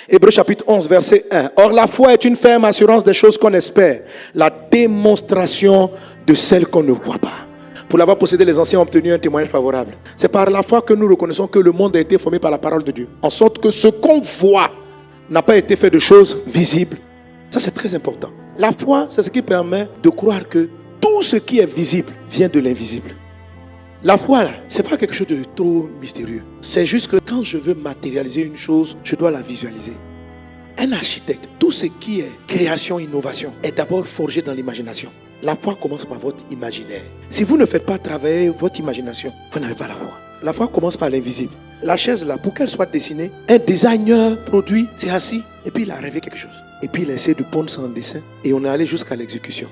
Hébreux chapitre 11, verset 1. Or, la foi est une ferme assurance des choses qu'on espère, la démonstration de celles qu'on ne voit pas. Pour l'avoir possédé, les anciens ont obtenu un témoignage favorable. C'est par la foi que nous reconnaissons que le monde a été formé par la parole de Dieu. En sorte que ce qu'on voit n'a pas été fait de choses visibles. Ça, c'est très important. La foi, c'est ce qui permet de croire que tout ce qui est visible vient de l'invisible. La foi, là, ce n'est pas quelque chose de trop mystérieux. C'est juste que quand je veux matérialiser une chose, je dois la visualiser. Un architecte, tout ce qui est création, innovation, est d'abord forgé dans l'imagination. La foi commence par votre imaginaire. Si vous ne faites pas travailler votre imagination, vous n'avez pas la foi. La foi commence par l'invisible. La chaise là, pour qu'elle soit dessinée, un designer produit, s'est assis et puis il a rêvé quelque chose. Et puis il a essayé de pondre son dessin et on est allé jusqu'à l'exécution.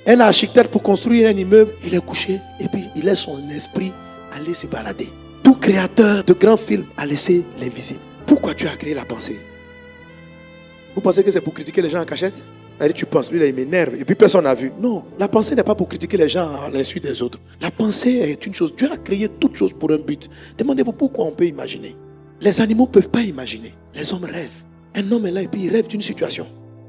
Un architecte pour construire un immeuble, il est couché et puis il laisse son esprit aller se balader. Tout créateur de grands films a laissé l'invisible. Pourquoi tu as créé la pensée? Vous pensez que c'est pour critiquer les gens en cachette? Allez, tu penses, lui là il m'énerve et puis personne n'a vu. Non, la pensée n'est pas pour critiquer les gens à l'insu des autres. La pensée est une chose. Dieu a créé toute chose pour un but. Demandez-vous pourquoi on peut imaginer. Les animaux ne peuvent pas imaginer. Les hommes rêvent. Un homme est là et puis il rêve d'une situation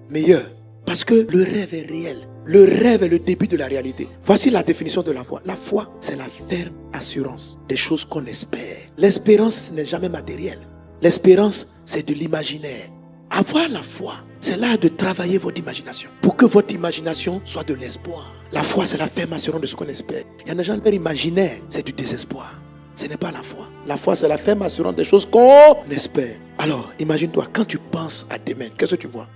meilleure. Parce que le rêve est réel. Le rêve est le début de la réalité. Voici la définition de la foi. La foi, c'est la ferme assurance des choses qu'on espère. L'espérance n'est jamais matérielle. L'espérance, c'est de l'imaginaire. Avoir la foi, c'est là de travailler votre imagination pour que votre imagination soit de l'espoir. La foi, c'est la ferme assurance de ce qu'on espère. Il y a des gens qui leur imaginaire, c'est du désespoir. Ce n'est pas la foi. La foi, c'est la ferme assurance des choses qu'on espère. Alors, imagine-toi, quand tu penses à demain, qu'est-ce que tu vois?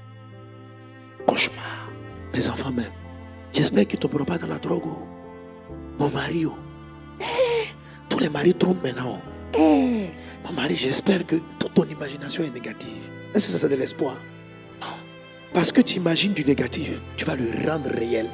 Cauchemar. Les enfants même. J'espère qu'ils ne tomberont pas dans la drogue. Mon mari. Tous les maris trompent maintenant. Mon mari, j'espère que toute ton imagination est négative. Est-ce que ça c'est de l'espoir? Non. Parce que tu imagines du négatif, tu vas le rendre réel.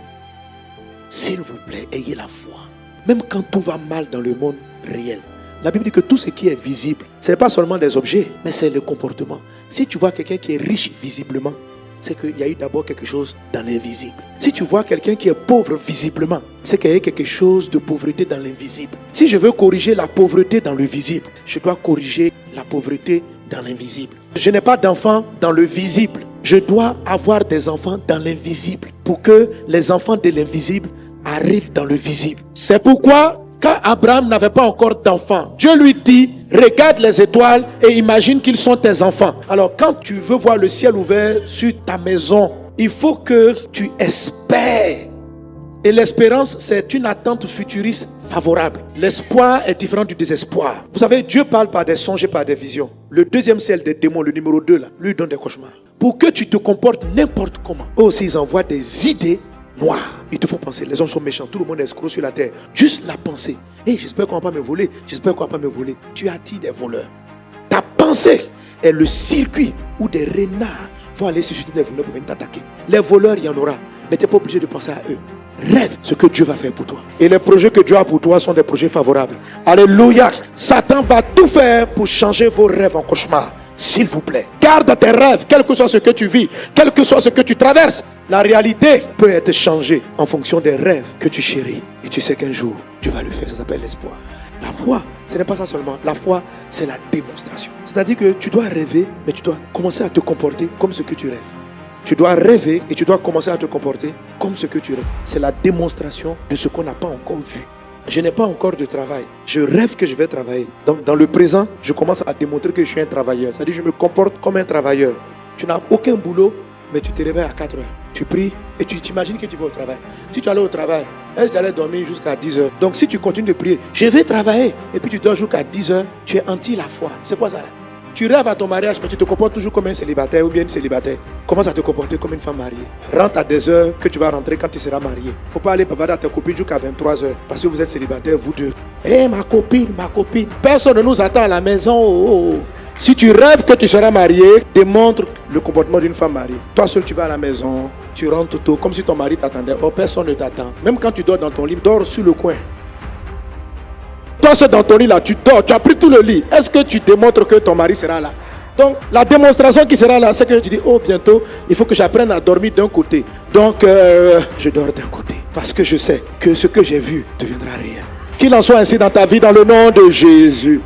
S'il vous plaît, ayez la foi. Même quand tout va mal dans le monde réel. La Bible dit que tout ce qui est visible, ce n'est pas seulement des objets, mais c'est le comportement. Si tu vois quelqu'un qui est riche visiblement, c'est qu'il y a eu d'abord quelque chose dans l'invisible. Si tu vois quelqu'un qui est pauvre visiblement, c'est qu'il y a eu quelque chose de pauvreté dans l'invisible. Si je veux corriger la pauvreté dans le visible, je dois corriger la pauvreté dans l'invisible. Je n'ai pas d'enfants dans le visible. Je dois avoir des enfants dans l'invisible pour que les enfants de l'invisible arrivent dans le visible. C'est pourquoi, quand Abraham n'avait pas encore d'enfants, Dieu lui dit, regarde les étoiles et imagine qu'ils sont tes enfants. Alors quand tu veux voir le ciel ouvert sur ta maison, il faut que tu espères. Et l'espérance, c'est une attente futuriste favorable. L'espoir est différent du désespoir. Vous savez, Dieu parle par des songes et par des visions. Le deuxième ciel des démons, le numéro 2 là, lui donne des cauchemars. Pour que tu te comportes n'importe comment. Eux aussi, ils envoient des idées noires. Ils te font penser, les hommes sont méchants, tout le monde est escroc sur la terre. Juste la pensée. J'espère qu'on ne va pas me voler, j'espère qu'on ne va pas me voler. Tu attires des voleurs. Ta pensée est le circuit où des renards vont aller susciter des voleurs pour venir t'attaquer. Les voleurs, il y en aura, mais tu n'es pas obligé de penser à eux. Rêve ce que Dieu va faire pour toi. Et les projets que Dieu a pour toi sont des projets favorables. Alléluia. Satan va tout faire pour changer vos rêves en cauchemar. S'il vous plaît, garde tes rêves, quel que soit ce que tu vis, quel que soit ce que tu traverses. La réalité peut être changée en fonction des rêves que tu chéris. Et tu sais qu'un jour, Dieu va le faire. Ça s'appelle l'espoir. La foi, ce n'est pas ça seulement. La foi, c'est la démonstration. C'est-à-dire que tu dois rêver, mais tu dois commencer à te comporter comme ce que tu rêves. Tu dois rêver et tu dois commencer à te comporter comme ce que tu rêves. C'est la démonstration de ce qu'on n'a pas encore vu. Je n'ai pas encore de travail. Je rêve que je vais travailler. Donc dans le présent, je commence à démontrer que je suis un travailleur. C'est-à-dire que je me comporte comme un travailleur. Tu n'as aucun boulot, mais tu te réveilles à 4 heures. Tu pries et tu t'imagines que tu vas au travail. Si tu allais au travail, est-ce que tu allais dormir jusqu'à 10 heures? Donc si tu continues de prier, je vais travailler, et puis tu dors jusqu'à 10 heures, tu es anti la foi. C'est quoi ça là? Tu rêves à ton mariage, mais tu te comportes toujours comme un célibataire ou bien une célibataire. Commence à te comporter comme une femme mariée. Rentre à des heures que tu vas rentrer quand tu seras marié. Il ne faut pas aller bavarder à ta copine jusqu'à 23 heures. Parce que vous êtes célibataire, vous deux. Ma copine. Personne ne nous attend à la maison. Si tu rêves que tu seras marié, démontre le comportement d'une femme mariée. Toi seul, tu vas à la maison, tu rentres tôt, comme si ton mari t'attendait. Personne ne t'attend. Même quand tu dors dans ton lit, dors sur le coin. Toi seul dans ton lit là, tu dors, tu as pris tout le lit. Est-ce que tu démontres que ton mari sera là? Donc la démonstration qui sera là, c'est que tu dis, bientôt, il faut que j'apprenne à dormir d'un côté. Donc je dors d'un côté. Parce que je sais que ce que j'ai vu deviendra réel. Qu'il en soit ainsi dans ta vie, dans le nom de Jésus.